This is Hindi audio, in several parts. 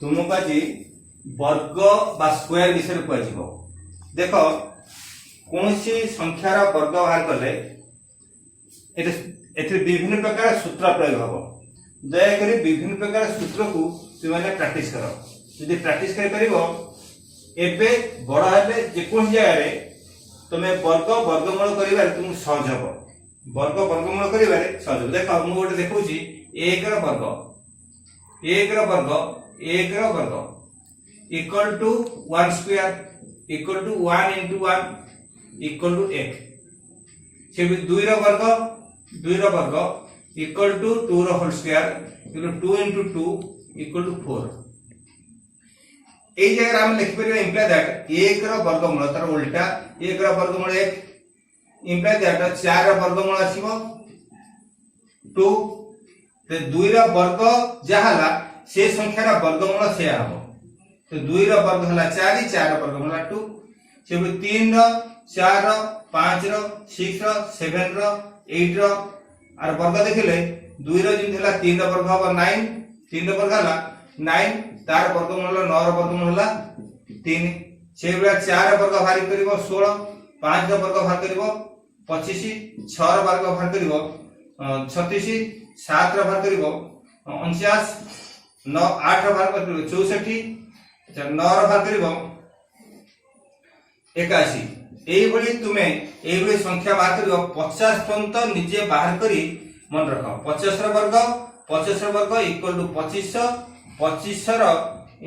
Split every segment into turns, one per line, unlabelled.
तुमको आज वर्ग बा स्क्वायर विषय कह देख कौन संख्यार वर्ग बाहर कले विभिन्न प्रकार सूत्र प्रयोग हम दयाकोरी विभिन्न प्रकार सूत्र को तुमने प्रैक्टिस कर जब प्रैक्टिस कर बड़ हेले जेको जगह तुम्हें वर्ग वर्गमूल कर तुमको सहज हम वर्ग वर्गमूल कर सहज देख मुझे गोटे देखा एक वर्ग equal to 1 square equal to 1 into 1 equal to 1 से 2 रो वर्ग इक्वल टू 2 रो whole square equal to 2 into 2 equal to 4 ए जगह हम लिख परिबा इंप्लाई दैट 1 रो वर्गमूल तार उल्टा 1 रो वर्गमूल 1 इंप्लाई दैट 4 रो वर्गमूल आसीबो 2 ते 2 रो वर्ग जहाला से संख्यार वर्गमूल से आबो तो 2 रो वर्ग हला 4 4 रो वर्गमूल 2 से 3 रो 4 रो 5 रो 6 रो 7 रो 8 रो आर वर्ग देखिले 2 रो जिन हला 3 रो वर्ग हबो 9 3 रो वर्ग हला 9 तार वर्गमूल 9 रो वर्गमूल हला 3 से 4 रो वर्ग भारी करिवो 16 5 रो वर्ग भार करिवो 25 6 रो वर्ग भार करिवो 36 7 रो भार करिवो 49 9 8 रो भार करिवो 64 9 रो भार करिवो 81 एई भली तुमे एई भली संख्या बाहर करिवो 50 पर्यंत निजे बाहर करी मन रख 50 रो वर्ग इक्वल टू 2500 रो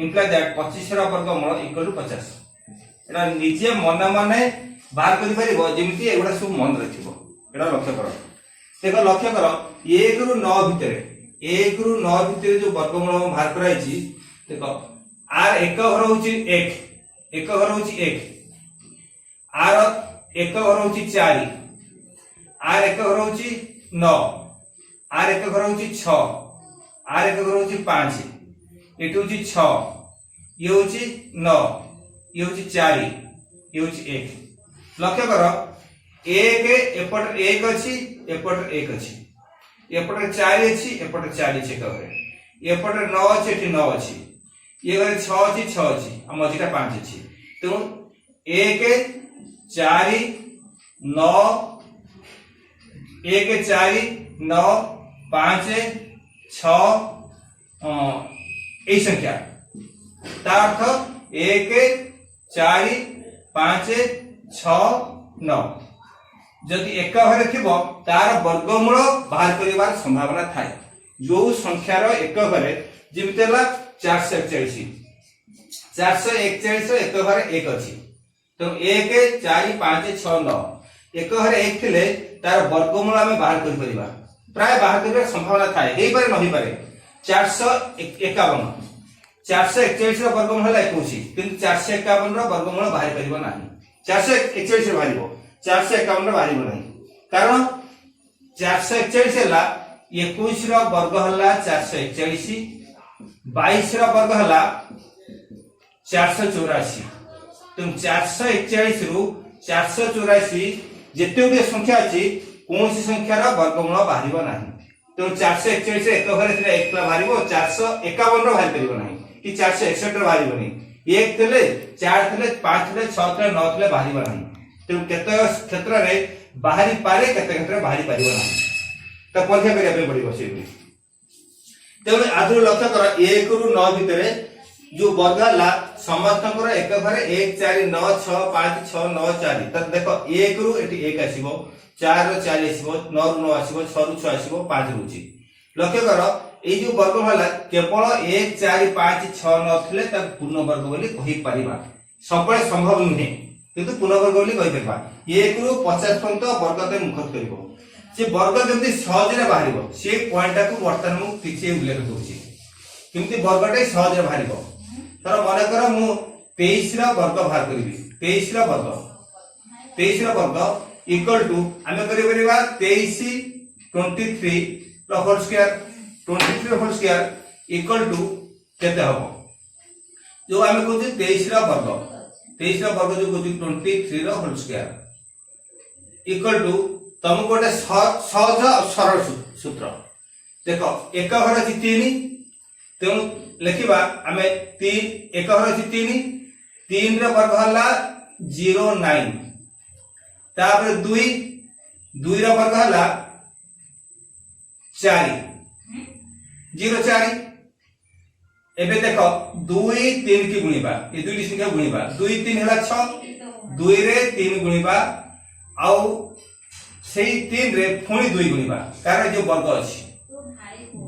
इंप्लाई दैट 25 रो वर्गमूल इक्वल टू 50 एटा निजे मन माने बाहर करि परिबो जेमिति एगुडा सब मन रखिबो एटा लक्ष्य करो देखो लक्ष्य करो 1 रु 9 भितरे जो वर्गमूल बाहर कराइछि देखो आर एक घर होची 1 घर होची 1 आर एक घर होची 4 आर एक घर होची 9 आर एक घर होची 6 आर एक घर होची 5 एटी होची 6 ये होची 9 ये होची 4 ये होची 1 लक्ष्य करो 1 एपट 1 अछि एपट 1 अछि एपट 4 अछि एपट 4 अछि कहरे एपट 9 अछि एटी 9 अछि ये घरे 6 अछि 6 अछि आ मझिटा 5 अछि तो 1 4 9 1 4 9 5 6 ए संख्या तार अर्थ 1 4 5 6 9 जदि एक घरे थिबो तार वर्गमूल बाहर करिवार संभावना थाए जो संख्यार एक घरे जेमितेला 441 एक घरे 1 अछि तो 1 4 5 6 9 एक घरे 1 थिले तार वर्गमूल हम बाहर करि परिबा प्राय बाहर करिवार संभावना थाए हेई पारे नहि पारे 451 441 रो वर्गमूल हला 21 किंतु 451 रो वर्गमूल बाहर परिबो नाही 441 रो बाहरिबो 451 रो बाहरिबो नाही कारण 441 हला 21 रो वर्ग हला 441 22 रो वर्ग हला 484 तुम 441 रु 484 जेते गुडी संख्या अछि कोन सी संख्यार वर्गमूल बाहरिबो नाही तो 441 एक घरे थिले एकला बाहरिबो 451 रो बाहरि परिबो नाही कि 461 रो बाहरिबो नाही एक थिले 4 थिले 5 थिले 6 थिले 9 थिले बाहरिबो नाही तो केते क्षेत्र रे बाहरी पारे केते क्षेत्र बाहरी परिबो नाही तो परीक्षा करिया पे पड़िबो सेबी तेबे आदर लक्ष्य कर 1 रु 9 भितरे जो वर्ग हला समस्तकर एक घरे 1 4 9 6 5 6 9 4 त देखो 1 रु एटी 1 आसीबो 4 रु 4 आसीबो 9 रु 9 आसीबो 6 रु 6 आसीबो 5 रुची लक्ष्य कर ए जो वर्ग हला केवल 1 4 5 6 9 थिले त पूर्ण वर्ग बोली कहि परिबा सबले संभव नहे किंतु पूर्ण वर्ग बोली कहि परिबा 1 रु 50 पर्यंत वर्ग ते मुखत करिवो से वर्ग केमती सहज रे बाहरिबो से पॉइंट को वर्तमान मु किछि उल्लेख करूची केमती वर्गटे सहज रे बाहरिबो तर माने कर मु 23 रा वर्ग बाहर करिवि 23 रा वर्ग इक्वल टू आमे करि परिबा 23 23 रा होल स्क्वायर 23 रा होल स्क्वायर इक्वल टू केते हबो जो आमे कहू 23 रा वर्ग जो कहू 23 रा होल स्क्वायर इक्वल टू तुम गोटे सहज सरल सूत्र देखो एक घर अछि 3 तेणु लिखिबा आमे 3 एक घर अछि 3 3 रो वर्ग हला 09 तापर 2 2 रो वर्ग हला 4 04 एबे देखो 2 3 की गुणिबा ए दुईटी संख्या गुणिबा 2 3 हला 6 2 रे 3 गुणिबा आउ सेही 3 रे पुणी 2 गुणिबा कारण जो वर्ग अछि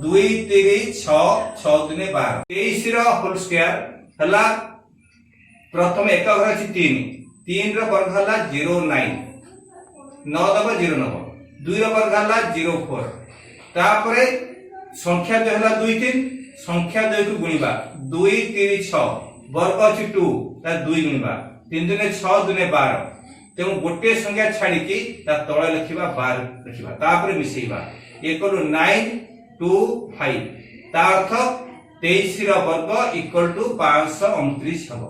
2 3 6 6 3 12 23 रो होल स्क्वायर हला प्रथम एक घर अछि 3 3 रो वर्ग हला 09 9 दबा 09 2 रो वर्ग हला 04 तापरे संख्या जो हला 2 3 संख्या 2 को गुणिबा 2 3 6 वर्ग अछि 2 ता 2 गुणिबा 3 दुने 6 दुने 12 तेउ गोटे संख्या छाडी की ता तळे लिखिबा 12 लिखिबा तापरे मिसेइबा इक्वल टू 9 2 5 ता अर्थ 23 रो वर्ग इक्वल टू 529 हबो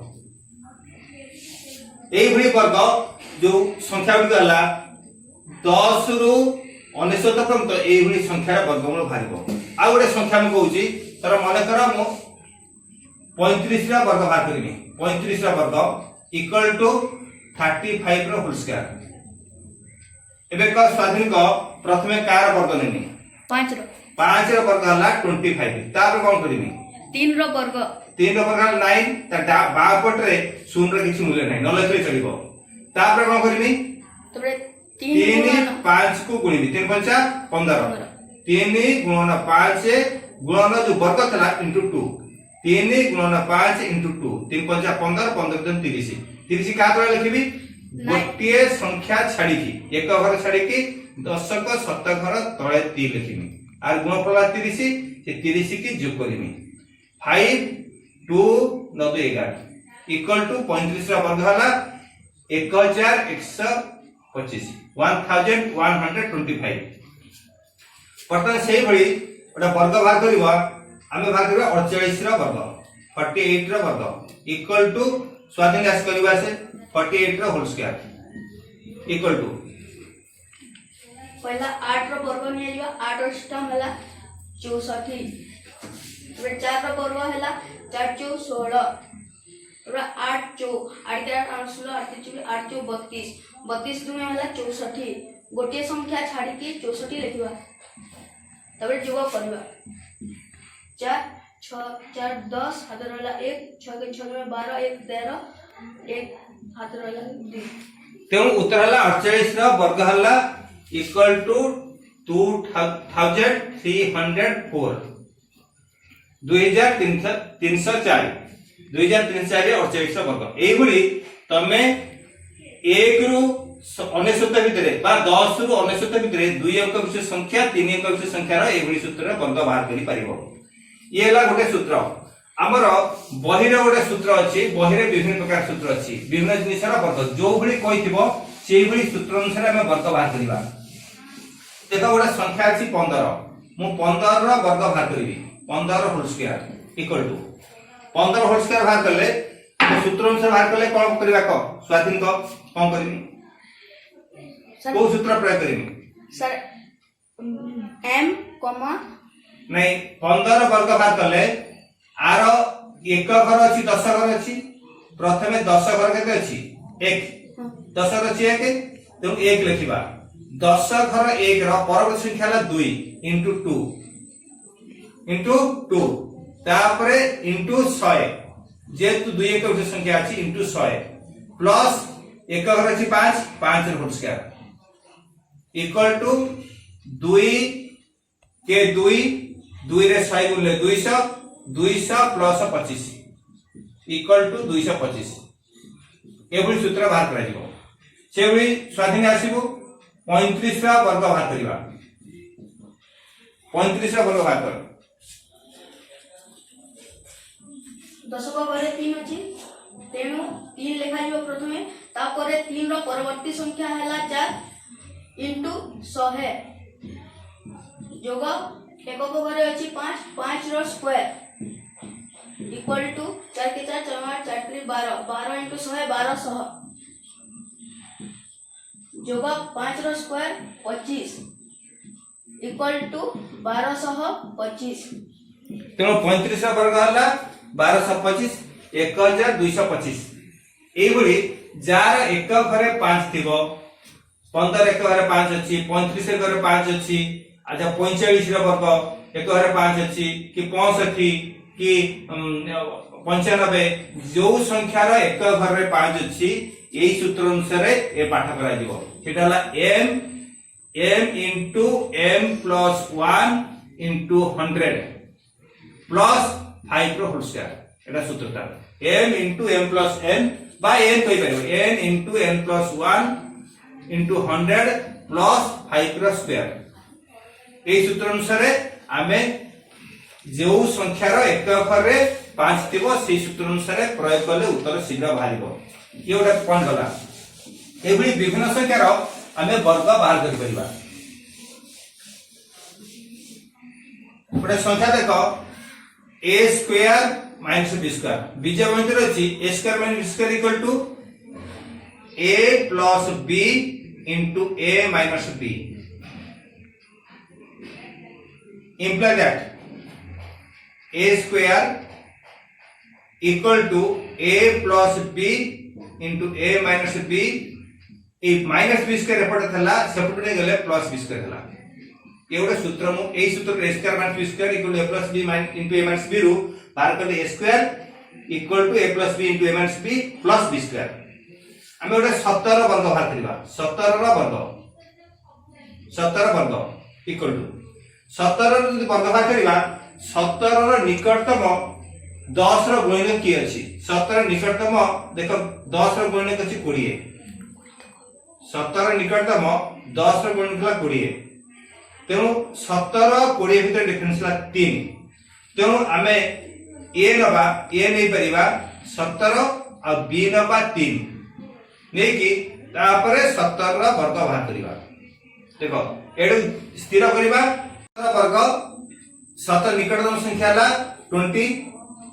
एई भली वर्ग जो संख्या गला 10 रु 19 तक तो एई भली संख्या वर्गमूल भारिबो आ गोटे संख्या म कहूची तर माने कर मु 35 रा वर्ग बाहर करबी 35 रा वर्ग इक्वल टू 35 रो होल स्क्वायर एबे का स्वाधीन को प्रथमे कार वर्ग नेनी 5 रो वर्ग हला 25 तार कोन करबी
3 रो वर्ग
9 ता बा पट रे शून्य रे किछि मूल्य नै न लेखले चलिबो तापर कोन करबी
तबरे
3 5 को गुणिबी 3 5 15 3 गुणन 5 गुणन जो वर्ग तला इनटू 2 3 गुणन 5 इनटू 2 3 5 15 15 दिन 30 30 का तळे लिखिबी गोटिए संख्या छाडी की एक घर छाडी की दशक शत घर तळे 3 लिखिबी आर गुणफल 30 से 30 की जोग करबी 5 2 9 11 इक्वल टू 35 रा वर्ग हला 1125 1125 वर्तमान सेही भली ओटा वर्ग बाहर करबा आमे बाहर करबा 48 रा वर्ग 48 रा वर्ग इक्वल टू स्वाधीन राशि करबा से 48 रा होल स्क्वायर इक्वल टू
पहला 8 रो वर्ग ने लियो 8 अष्टम हला 64 तबे 4 रो वर्ग हला 4 4 16 तबे 8 4 8 16 8 4 32 32 दुने हला 64 गोटे संख्या छाडी के 64 लिखिबा तबे जोग करबा 4 6 4 10 हाथ रहला 1 6 के 6 में 12 1 13 1 हाथ रहला 2
तेउ उत्तर हला 48 रा वर्ग हला इक्वल टू 2304 2304 2304 रे 48 रा वर्ग एई भली तमे 1 रु 19 भितरे बा 10 रु 19 भितरे 2 अंक विशिष्ट संख्या 3 अंक विशिष्ट संख्या रो एई भली सूत्र रे वर्ग बाहर करि परिबो ये हला गोटे सूत्र हमर बही रे गोटे सूत्र अछि बही रे विभिन्न प्रकार सूत्र अछि विभिन्न जिनिस रा वर्ग जो भली कहिथिबो सेई भली सूत्र अनुसार हम वर्ग बाहर करिबा देखो गोटे संख्या अछि 15 मु 15 रो वर्ग बाहर करिबी 15 whole square equal to 15 whole square बाहर करले सूत्र अनुसार बाहर करले कोन करिबा को स्वाधीन को कोन करिबी को सूत्र प्रयोग करिबी
सर m कॉमा
नहीं 15 वर्ग बाहर करले आर एक घर अछि 10 घर अछि प्रथमे 10 घर केते अछि 1 10 घर अछि 1 तो 1 लिखिबा 10 घर 1 रो परवर्ती संख्या ला 2 into 2 तापरे into 100 जेतु 2 एक विशिष्ट संख्या अछि into 100 प्लस एक घर अछि 5 5 रो होल स्क्वायर इक्वल टू 2 के 2 2 रे 100 गुणले 200 200 प्लस 25 इक्वल टू 225 एभली सूत्र बाहर करा जिवो सेभली स्वाधीन आसीबो 35 रा वर्ग बाहर करिबा 35 रा वर्ग बाहर कर
10 को घरे 3 अछि तेनु 3 लेखा जिवो प्रथमे तापरे 3 रो परवर्ती संख्या हला 4 into 100 जोग एक को घरे अछि 5 5 रो स्क्वायर इक्वल टू 4 के 4 4 4 12 12 into 100 1200 जोग 5 रो स्क्वायर 25 इक्वल टू 1225
तेणु 35 वर्ग है 1225 1225 एभली जार एक घरे 5 थिबो 15 एक घरे 5 अछि 35 एक घरे 5 अछि अच्छा 45 रो वर्ग एक घरे 5 अछि कि 65 कि 95 जो संख्या रो एक घरे 5 अछि एई सूत्र अनुसार ए पाठ करा दिबो सेटा हला m into m plus 1 into 100 plus 5 row whole square Etah सूत्रटा m into m plus n by n कहि परबो n into n plus 1 into 100 plus 5 रो स्क्वायर एई सूत्र अनुसार आमे जो संख्या रो एक घरे 5 थिबो सेई सूत्र अनुसार प्रयोग करले उत्तर शीघ्र बाहरिबो ये ओटा पॉइंट गला एभली विभिन्न संख्या रो आमे वर्ग बाहर कर परिबा गोटे संख्या देखो a square minus b square बीज गणित रछि a square minus b square equal to a plus b into a minus b imply that a square equal to a plus b into a minus b a minus b square एपटे थला सेपटे गेले प्लस b स्क्वायर थला एवडे सूत्र मु ए सूत्र a square minus b square equal to a plus b into a minus b रु बाहर करले a square equal to a plus b into a minus b plus b square हम ओडे 17 वर्ग बाहर करबा 17 वर्ग इक्वल टू 17 रो जदि वर्ग बाहर करबा 17 रो निकटतम 10 रो गुणनक की अछि 17 निकटतम देखो 10 रो गुणनक अछि 20 17 निकटतम 10 रो गुणनक 20 तेणु 17 20 भीतर डिफरेंस ला 3 तेणु आमे a नबा a नै परिबा 17 आ b नबा 3 नै कि तापरे 17 रा वर्ग बाहर करिबा देखो एडु स्थिर करिबा वर्ग 17 निकटतम संख्या ला 20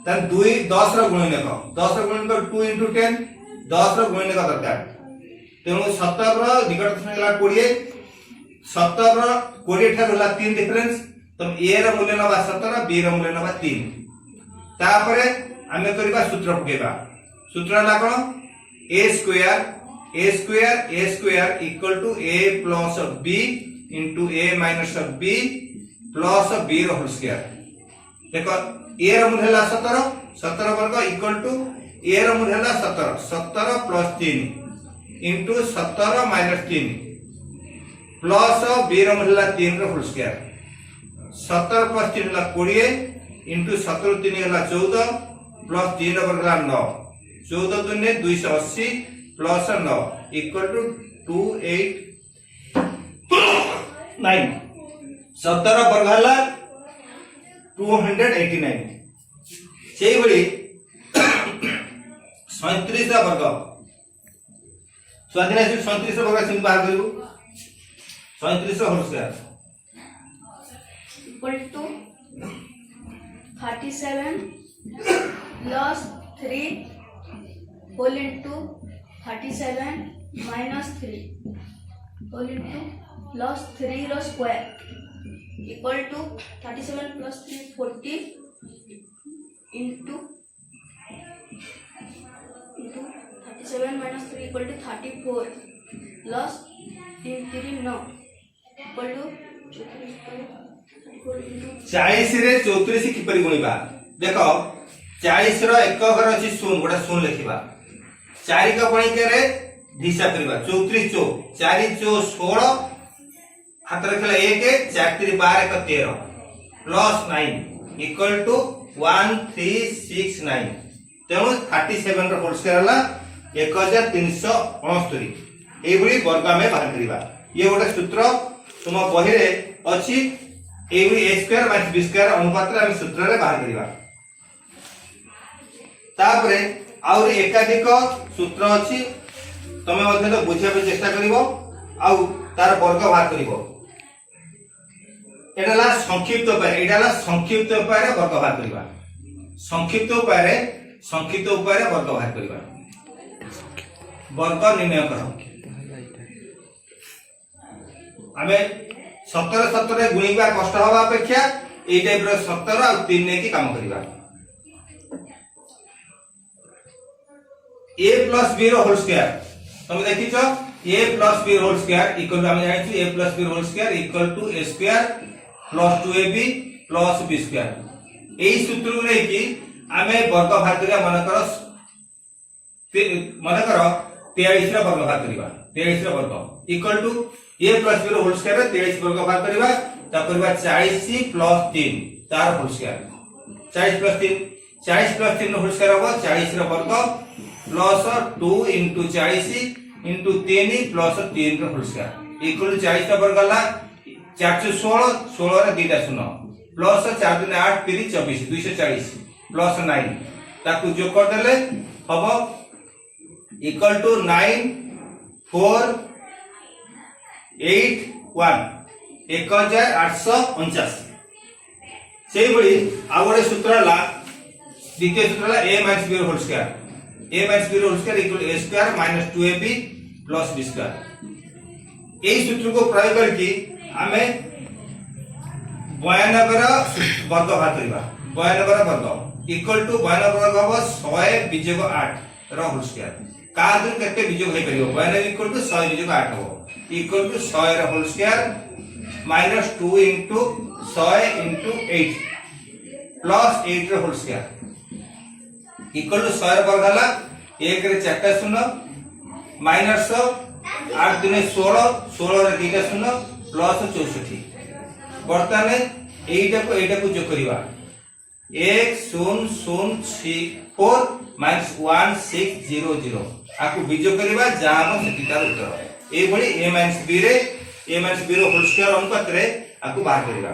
तन 2 10 रो गुणनक 10 रो गुणनक 2 into 10 10 रो गुणनक दरकार तेणु 17 रो निकटतम संख्या ला 20 17 रो 20 ठार होला 3 डिफरेंस तो a रो मूल्य नबा 17 b रो मूल्य नबा 3 तापरे आमे करिबा सूत्र पकेबा सूत्र ला कोन a square equal to a plus b into a minus b plus b रो होल स्क्वायर देखो a रो मूल्य होला 17 17 वर्ग इक्वल टू a रो मूल्य होला 17 17 plus 3 into 17 minus 3 plus b रो मूल्य होला 3 रो होल स्क्वायर 17 plus 3 होला 20 into 17 3 होला 14 plus 3 वर्ग होला 9 14 दुने 280 plus 9 equal to 289 17 वर्ग होला 289 सेही भली 37 रा वर्ग स्वाधीन 37 रा वर्ग सिंह बाहर करू 37 रा whole square
equal to 37 plus 3 whole into 37 minus 3 whole into plus 3 रो square equal to 37 plus 3 40 into 37 minus 3 equal to 34 plus 3 3 9 equal to
40 रे 34 की परि गुणिबा देखो 40 रो एक घर अछि 0 गोटा 0 लिखिबा 4 का गणित रे दिशा करबा 34 चो 4 चो 16 हाथ रखला 1 4 3 12 1 13 प्लस 9 इक्वल टू 1369 तेणु 37 रो होल स्क्वायर हला 1369 एई भली वर्ग में बाहर करबा ये गोटे सूत्र तुम बही रे अछि एई a square minus b square अनुपात रे हम सूत्र रे बाहर करबा तापरे और एकाधिक सूत्र अछि तमे मध्ये तो बुझिया पे चेष्टा करिवो आउ तार वर्ग बाहर करिवो एडाला संक्षिप्त उपाय एडाला संक्षिप्त उपाय रे वर्ग बाहर करबा संक्षिप्त उपाय रे वर्ग बाहर करबा वर्ग निर्णय करो आमे 17 17 गुणिबा कष्ट हवा अपेक्षा ए टाइप रो 17 और 3 ने की काम करिबा a plus b रो होल स्क्वायर तुम देखिछो a plus b whole square equal हम जानिछु a plus b whole square equal to a square plus 2ab plus b square एई सूत्र रे की आमे वर्ग भाग करिया मन करो 23 रा वर्ग भाग करिबा 23 रा वर्ग equal to a plus b whole square 23 वर्ग भाग करिबा ता करबा 40 प्लस 3 तार whole square 40 plus 3 40 plus 3 whole square होगा 40 रा वर्ग प्लस 2 into 40 into 3 प्लस 3 रा होल स्क्वायर इक्वल टू 40 रा वर्ग ला 416 16 रा 2 टा शून्य प्लस 4 2 8 3 24 240 प्लस 9 ताकू जो कर देले हबो इक्वल टू 9 4 8 1 1849 सेही बड़ी आ गोटे सूत्र ला द्वितीय सूत्र ला a - b whole square a - b whole square equal a square minus 2ab plus b square एई सूत्र को प्रयोग करके हमें 92 रा वर्ग भाग करिबा 92 रा वर्ग इक्वल टू 92 वर्ग हो 100 विजोग 8 रा होल स्क्वायर का दु केते विजोग हे परियो 92 इक्वल टू 100 विजोग 8 हो इक्वल टू 100 रा whole square minus 2 into 100 into 8 plus 8 रा होल स्क्वायर इक्वल टू 100 रा वर्ग हला 1 रे 4 टा शून्य माइनस 8 दुने 16 16 रे 2 टा शून्य प्लस 64 वर्तमान एटा को जो करिवा 1004 माइनस 1600 आकु बीजो करिवा जाम सेटिकार उत्तर ए भली a - b रे a - b रो होल स्क्वायर अनुपात रे आकु बाहर करिवा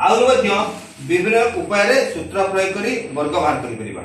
आउर मध्य विभिन्न उपाय रे सूत्र प्रयोग करी वर्ग बाहर करि परिबा